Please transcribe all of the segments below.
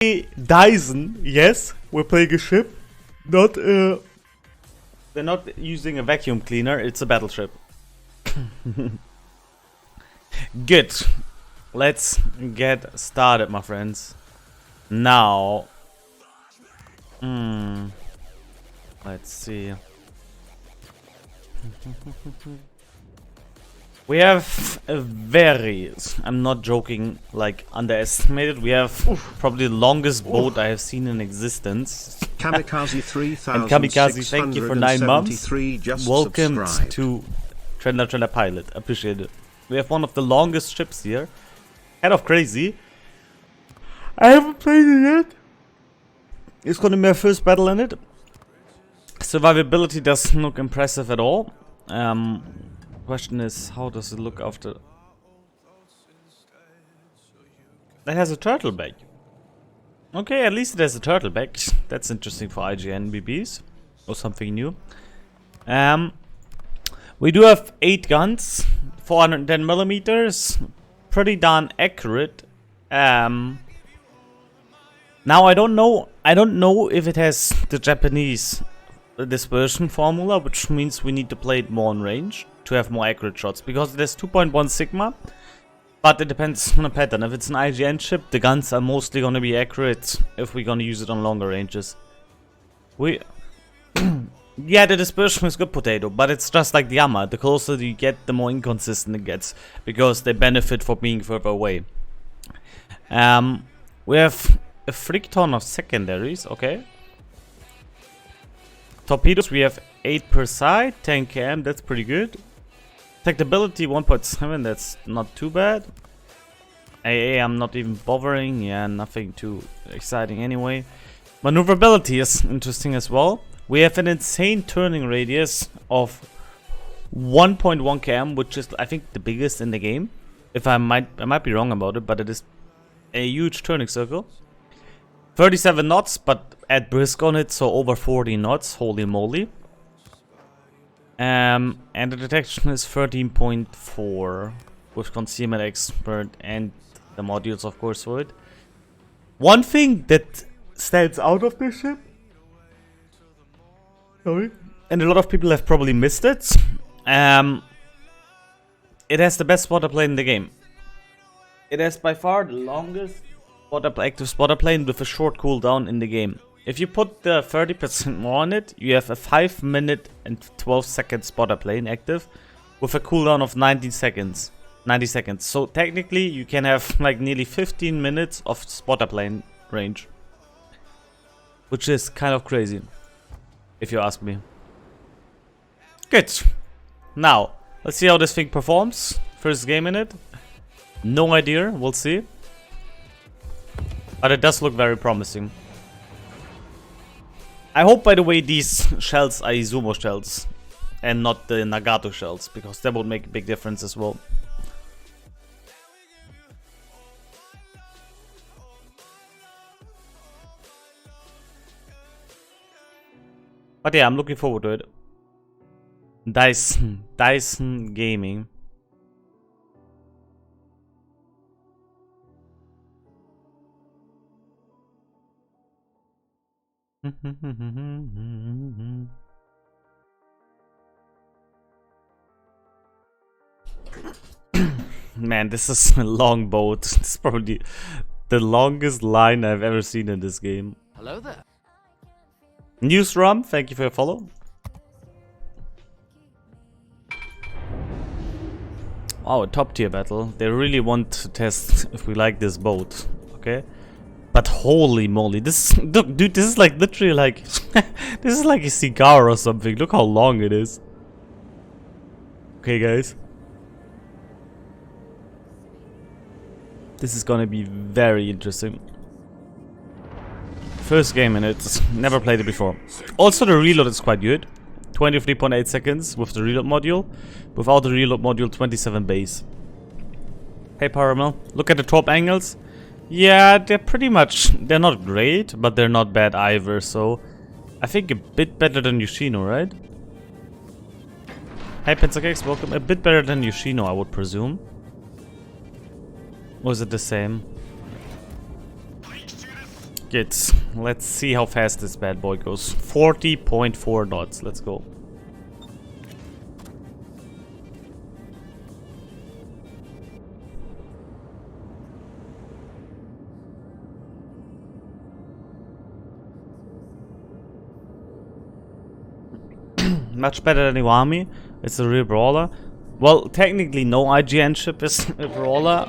Daisen, yes, we're playing a ship. Not they're not using a vacuum cleaner, it's a battleship. Good. Let's get started, my friends. Now. Let's see. We have a very, I'm not joking, like underestimated. We have probably the longest boat I have seen in existence. Kamikaze 3000. And Kamikaze, thank you for 9 months. Welcome Subscribed. to Trender Pilot. Appreciate it. We have one of the longest ships here. Kind of crazy. I haven't played it yet. It's gonna be my first battle in it. Survivability doesn't look impressive at all. Question is, how does it look after? That has a turtle back. Okay, at least it has a turtle back. That's interesting for IGN BBs or something new. We do have 8 guns, 410 millimeters, pretty darn accurate. Now I don't know if it has the Japanese dispersion formula, which means we need to play it more on range to have more accurate shots, because it has 2.1 sigma, but it depends on the pattern. If it's an IGN ship, the guns are mostly going to be accurate if we're going to use it on longer ranges. Yeah, the dispersion is good, potato, but it's just like the armor. The closer you get, the more inconsistent it gets, because they benefit for being further away. We have a freak ton of secondaries, okay. Torpedoes, we have 8 per side, 10 km, that's pretty good. Detectability 1.7, that's not too bad. AA, I'm not even bothering, yeah, nothing too exciting anyway. Maneuverability is interesting as well. We have an insane turning radius of 1.1 km, which is, I think, the biggest in the game. I might be wrong about it, but it is a huge turning circle. 37 knots, but add brisk on it, so over 40 knots, holy moly. And the detection is 13.4 with concealment expert and the modules, of course, for it. One thing that stands out of this ship, sorry, and a lot of people have probably missed it, it has the best spotter plane in the game. It has by far the longest active spotter plane with a short cooldown in the game. If you put the 30% more on it, you have a 5 minute and 12 second spotter plane active with a cooldown of 90 seconds. So technically you can have like nearly 15 minutes of spotter plane range, which is kind of crazy, if you ask me. Good. Now, let's see how this thing performs. First game in it. No idea, we'll see. But it does look very promising. I hope, by the way, these shells are Izumo shells and not the Nagato shells, because that would make a big difference as well. But yeah, I'm looking forward to it. Daisen Gaming. Man, this is a long boat. It's probably the longest line I've ever seen in this game. Hello there. Newsrum, thank you for your follow. Wow, a top tier battle. They really want to test if we like this boat. Okay. But holy moly, this, look, dude, this is like literally like, this is like a cigar or something. Look how long it is. Okay, guys. This is gonna be very interesting. First game in it, never played it before. Also, the reload is quite good. 23.8 seconds with the reload module. Without the reload module, 27 base. Hey, Paramel, look at the top angles. Yeah, they're pretty much, they're not great, but they're not bad either, so I think a bit better than Yoshino, right? Hey, Pensakex, welcome. A bit better than Yoshino, I would presume. Or is it the same? Good. Let's see how fast this bad boy goes. 40.4 knots. Let's go. Much better than Iwami. It's a real brawler. Well, technically no IGN ship is a brawler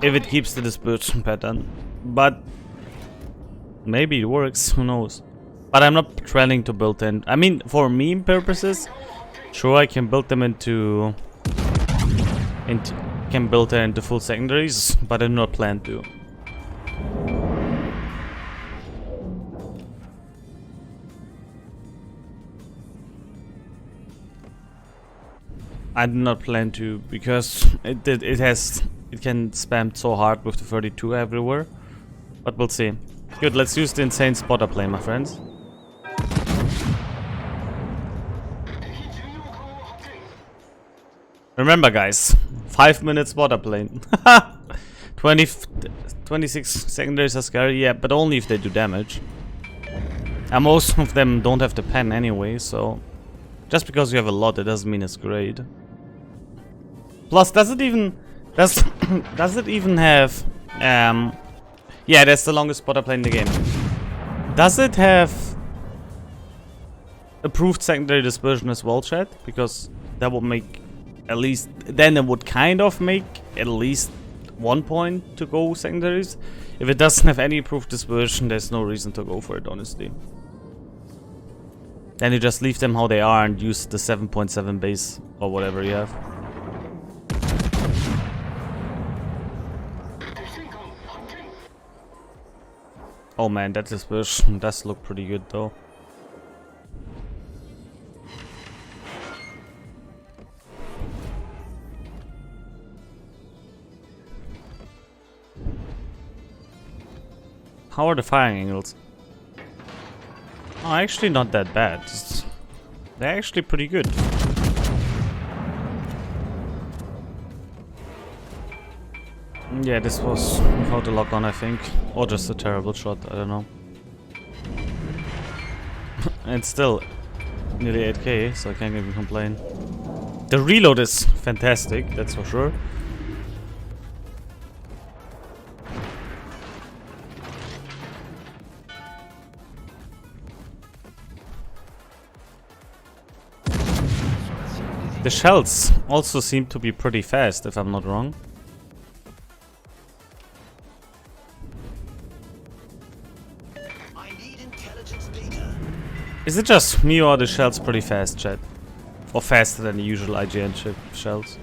if it keeps the dispersion pattern. But maybe it works, who knows. But I'm not planning to build in. I mean, for meme purposes, sure I can build them into full secondaries, but I do not plan to. I do not plan to because it can spam so hard with the 32 everywhere. But we'll see. Good, let's use the insane spotter play, my friends. Remember, guys, 5 minutes spotter plane. 26 secondaries are scary, yeah, but only if they do damage. And most of them don't have the pen anyway, so just because you have a lot, it doesn't mean it's great. Plus, does it even have yeah, that's the longest spotter plane in the game. Does it have approved secondary dispersion as well, chat? Because that would make at least, then it would kind of make at least 1 point to go secondaries. If it doesn't have any approved dispersion, there's no reason to go for it, honestly. Then you just leave them how they are and use the 7.7 base or whatever you have. Oh man, that dispersion does look pretty good though. How are the firing angles? Oh, actually not that bad. They're actually pretty good. Yeah, this was without the lock on, I think. Or just a terrible shot, I don't know. And still, nearly 8k, so I can't even complain. The reload is fantastic, that's for sure. The shells also seem to be pretty fast, if I'm not wrong. Is it just me or are the shells pretty fast, chat? Or faster than the usual IGN chip shells?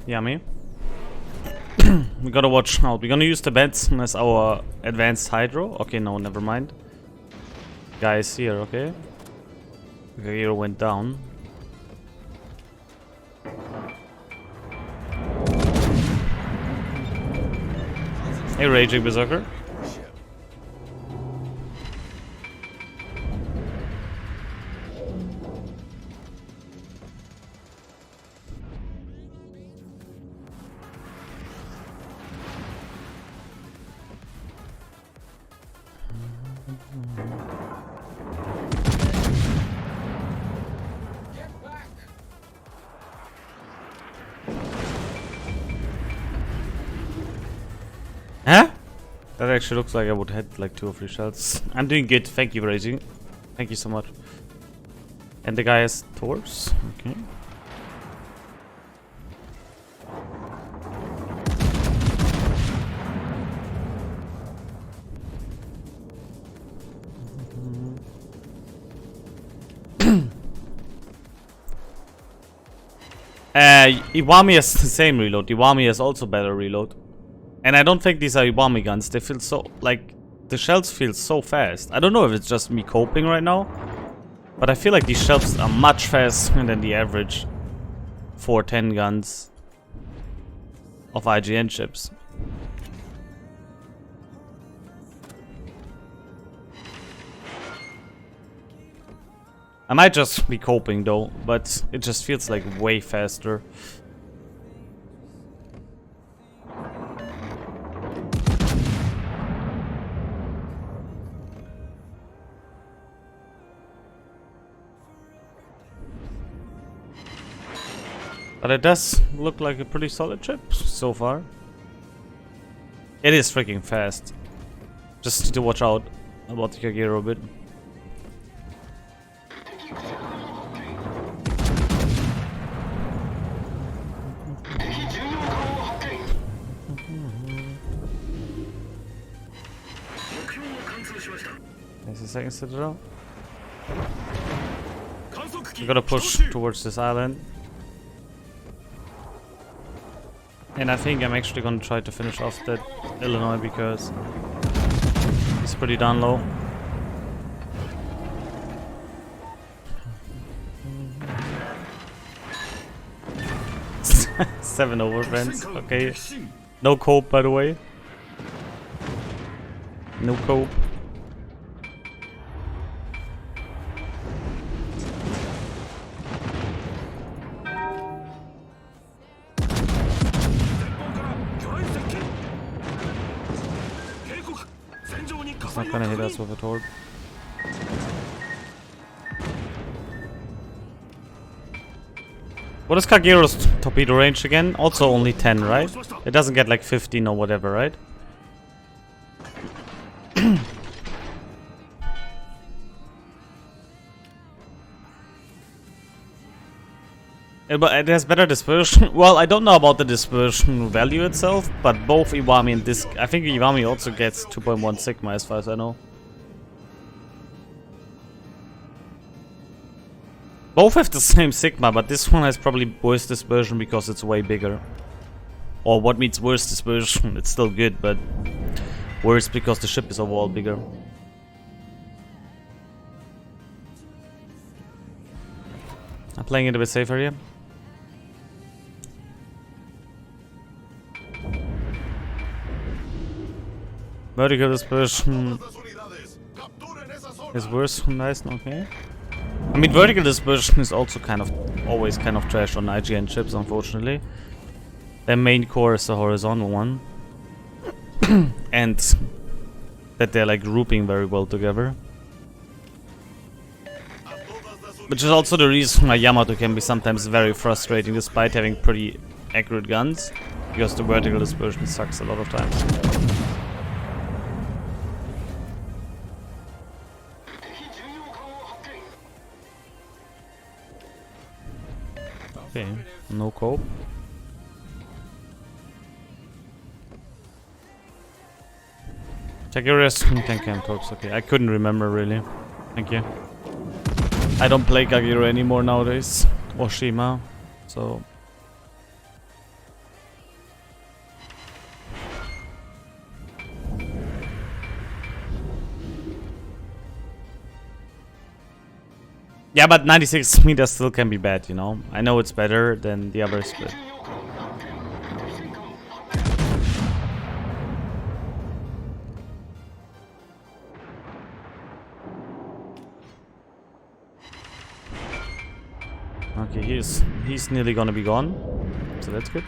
Yummy. We gotta watch out. We're gonna use the beds as our advanced hydro. Okay, no, never mind. Guy is here, okay? The hero went down. Hey, Raging Berserker. Huh? That actually looks like I would hit like 2 or 3 shells. I'm doing good. Thank you, Raging. Thank you so much. And the guy has torps. Okay. Iwami has the same reload. Iwami has also better reload. And I don't think these are Iwami guns. They feel so, like, the shells feel so fast. I don't know if it's just me coping right now, but I feel like these shells are much faster than the average 410 guns of IGN chips. I might just be coping though, but it just feels like way faster. But it does look like a pretty solid chip so far. It is freaking fast. Just need to watch out about the Kagero a bit. There's a second citadel. We gotta push towards this island. And I think I'm actually gonna try to finish off that Illinois because he's pretty down low. Seven over, friends. Okay. No cope, by the way. No cope. It's not gonna hit us with a torp. What is Kagero's torpedo range again? Also only 10, right? It doesn't get like 15 or whatever, right? But it has better dispersion. Well, I don't know about the dispersion value itself, but both Iwami and this... I think Iwami also gets 2.1 Sigma as far as I know. Both have the same Sigma, but this one has probably worse dispersion because it's way bigger. Or what means worse dispersion? It's still good, but worse because the ship is overall bigger. I'm playing it a bit safer here. Vertical dispersion is worse from Daisen, okay. I mean, vertical dispersion is also always kind of trash on IGN chips, unfortunately. Their main core is the horizontal one. And that they're like grouping very well together. Which is also the reason why Yamato can be sometimes very frustrating despite having pretty accurate guns. Because the vertical dispersion sucks a lot of times. Okay, no cope. Check your rest. 10 cam torps. Okay, I couldn't remember really. Thank you. I don't play Kagero anymore nowadays, or Shima, so... Yeah, but 96 meters still can be bad, you know? I know it's better than the others, but... Okay, he's nearly gonna be gone, so that's good.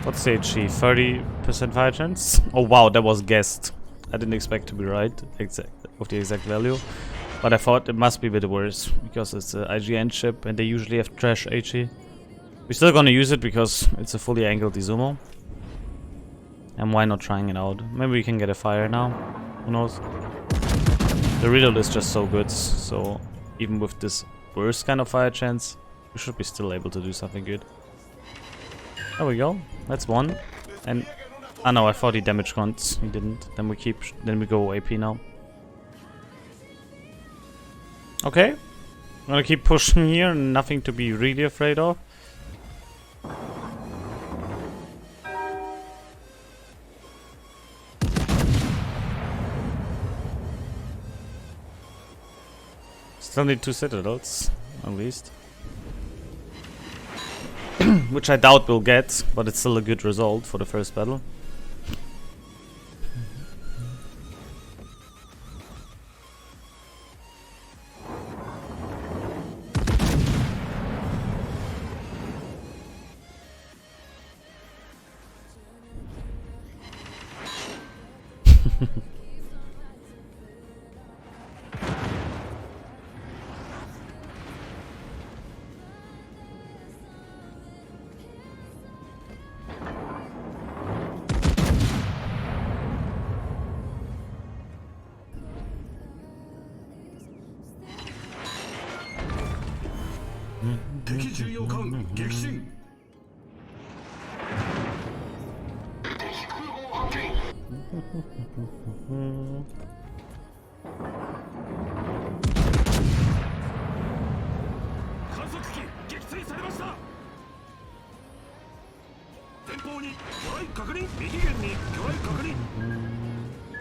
What's the HG? 30% fire chance? Oh wow, that was guessed. I didn't expect to be right of the exact value. But I thought it must be a bit worse, because it's an IGN chip and they usually have trash HE. We're still gonna use it because it's a fully angled Izumo. And why not trying it out? Maybe we can get a fire now. Who knows? The reload is just so good, so even with this worst kind of fire chance, we should be still able to do something good. There we go. That's one. And ah no, I thought he damaged once. He didn't. Then we go AP now. Okay. I'm gonna keep pushing here. Nothing to be really afraid of. Still need 2 citadels, at least. Which I doubt we'll get, but it's still a good result for the first battle.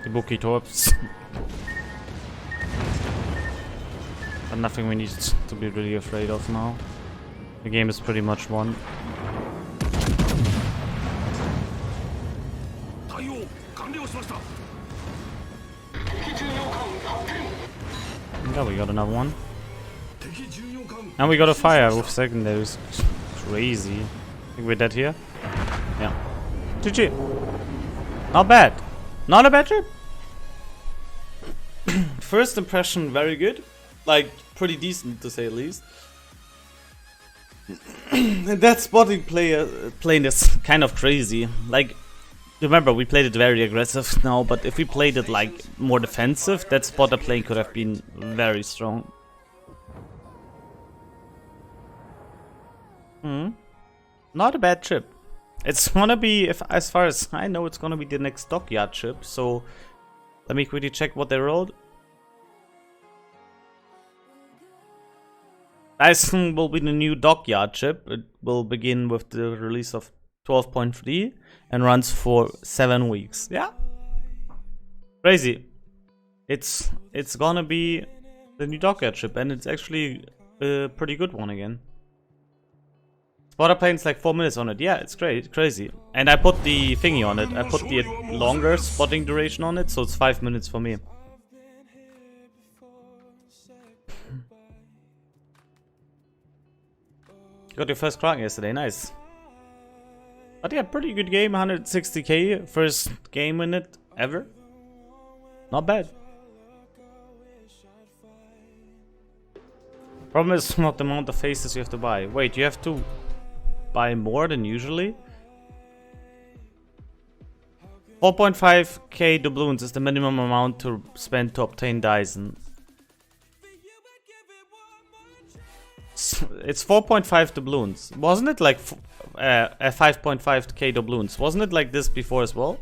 The Buki torps. But nothing we need to be really afraid of now. The game is pretty much won. Yeah, we got another one. And we got a fire with secondaries. Crazy. I think we're dead here. Yeah. GG. Not bad. Not a bad trip. First impression, very good. Like, pretty decent to say the least. And that spotting plane is kind of crazy. Like, remember, we played it very aggressive now, but if we played it like more defensive, that spotter plane could have been very strong. Not a bad trip. It's gonna be, as far as I know, it's gonna be the next Dockyard trip. So let me quickly check what they wrote. Daisen will be the new Dockyard chip. It will begin with the release of 12.3 and runs for 7 weeks. Yeah, crazy. It's gonna be the new Dockyard chip, and it's actually a pretty good one again. Spotter plane's like 4 minutes on it. Yeah, it's great, crazy. And I put the thingy on it. I put the longer spotting duration on it, so it's 5 minutes for me. Got your first crack yesterday, nice. But yeah, pretty good game, 160k, first game in it ever. Not bad. Problem is not the amount of faces you have to buy. Wait, you have to buy more than usually? 4.5k doubloons is the minimum amount to spend to obtain Daisen. It's 4.5 doubloons. Wasn't it like 5.5k doubloons? Wasn't it like this before as well?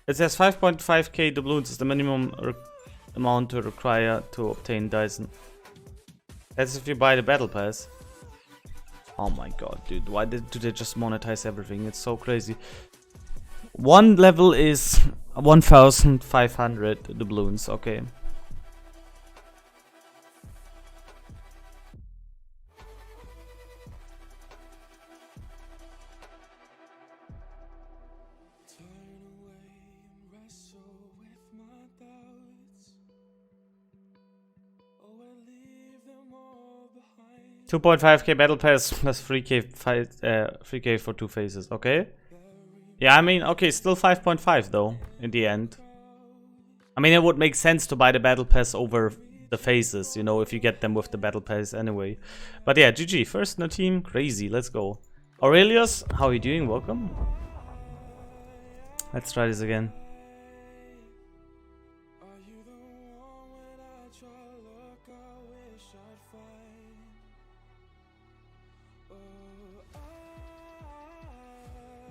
It says 5.5k doubloons is the minimum amount to require to obtain Daisen. That's if you buy the battle pass. Oh my god, dude. Why do they just monetize everything? It's so crazy. One level is 1,500 doubloons. Okay. $2.5k battle pass plus 3k for 2 phases. Okay. Yeah, I mean, okay, still 5.5 though in the end. I mean, it would make sense to buy the battle pass over the phases, you know, if you get them with the battle pass anyway. But yeah, GG, first in the team, crazy. Let's go. Aurelius, how are you doing? Welcome. Let's try this again.